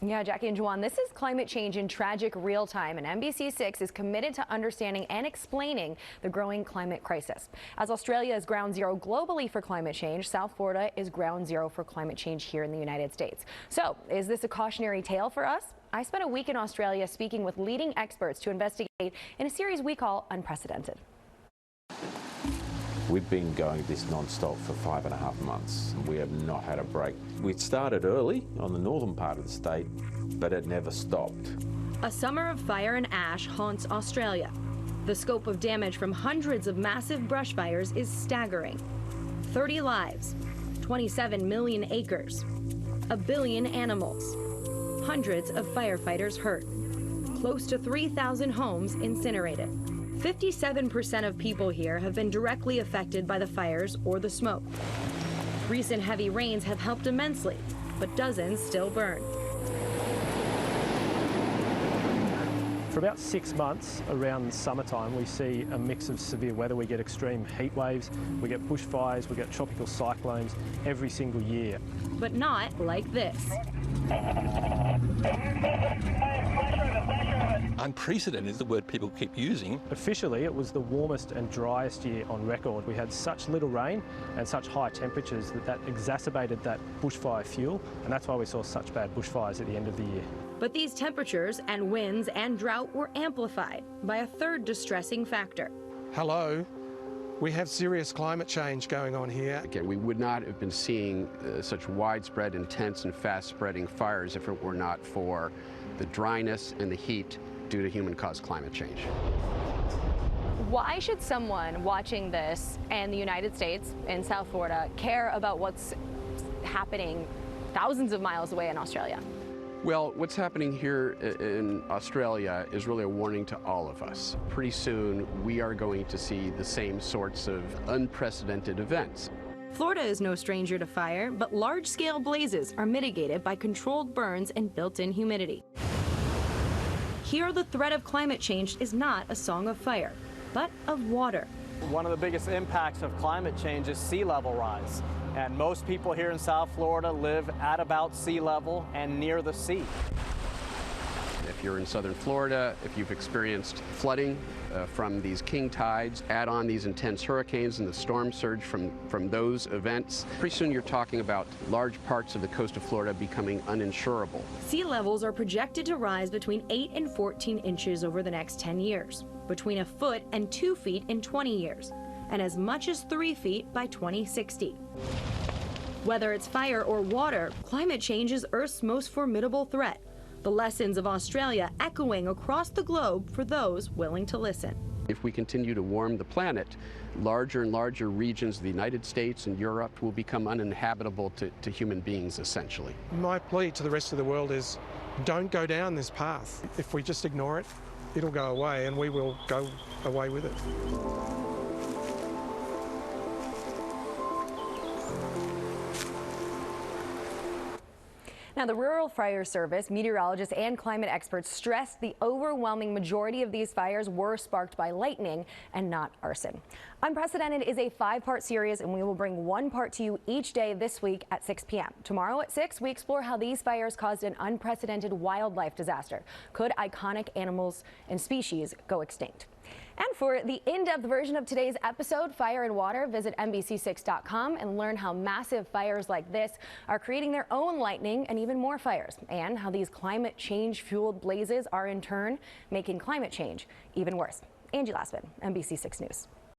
Yeah, Jackie and Juwan, this is climate change in tragic real time, and NBC6 is committed to understanding and explaining the growing climate crisis. As Australia is ground zero globally for climate change, South Florida is ground zero for climate change here in the United States. So, is this a cautionary tale for us? I spent a week in Australia speaking with leading experts to investigate in a series we call Unprecedented. We've been going this non-stop for 5.5 months. We have not had a break. We started early on the northern part of the state, but it never stopped. A summer of fire and ash haunts Australia. The scope of damage from hundreds of massive brush fires is staggering. 30 lives, 27 million acres, 1 billion animals, hundreds of firefighters hurt, close to 3,000 homes incinerated. 57% of people here have been directly affected by the fires or the smoke. Recent heavy rains have helped immensely, but dozens still burn. For about 6 months around summertime, we see a mix of severe weather. We get extreme heat waves, we get bushfires, we get tropical cyclones every single year. But not like this. Unprecedented is the word people keep using. Officially, it was the warmest and driest year on record. We had such little rain and such high temperatures that exacerbated that bushfire fuel, and that's why we saw such bad bushfires at the end of the year. But these temperatures and winds and drought were amplified by a third distressing factor. Hello, we have serious climate change going on here. Again, we would not have been seeing such widespread, intense and fast-spreading fires if it were not for the dryness and the heat due to human-caused climate change. Why should someone watching this in the United States, in South Florida, care about what's happening thousands of miles away in Australia? Well, what's happening here in Australia is really a warning to all of us. Pretty soon, we are going to see the same sorts of unprecedented events. Florida is no stranger to fire, but large-scale blazes are mitigated by controlled burns and built-in humidity. Here, the threat of climate change is not a song of fire, but of water. One of the biggest impacts of climate change is sea level rise. And most people here in South Florida live at about sea level and near the sea. If you're in southern Florida, if you've experienced flooding from these king tides, add on these intense hurricanes and the storm surge from those events, pretty soon you're talking about large parts of the coast of Florida becoming uninsurable. Sea levels are projected to rise between 8 and 14 inches over the next 10 years, between 1 foot and 2 feet in 20 years, and as much as 3 feet by 2060. Whether it's fire or water, climate change is Earth's most formidable threat. The lessons of Australia echoing across the globe for those willing to listen. If we continue to warm the planet, larger and larger regions of the United States and Europe will become uninhabitable to human beings, essentially. My plea to the rest of the world is don't go down this path. If we just ignore it, it'll go away and we will go away with it. Now, the Rural Fire Service, meteorologists, and climate experts stressed the overwhelming majority of these fires were sparked by lightning and not arson. Unprecedented is a 5-part series, and we will bring one part to you each day this week at 6 p.m. Tomorrow at 6, we explore how these fires caused an unprecedented wildlife disaster. Could iconic animals and species go extinct? And for the in-depth version of today's episode, Fire and Water, visit NBC6.com and learn how massive fires like this are creating their own lightning and even more fires, and how these climate change-fueled blazes are in turn making climate change even worse. Angie Laspin, NBC6 News.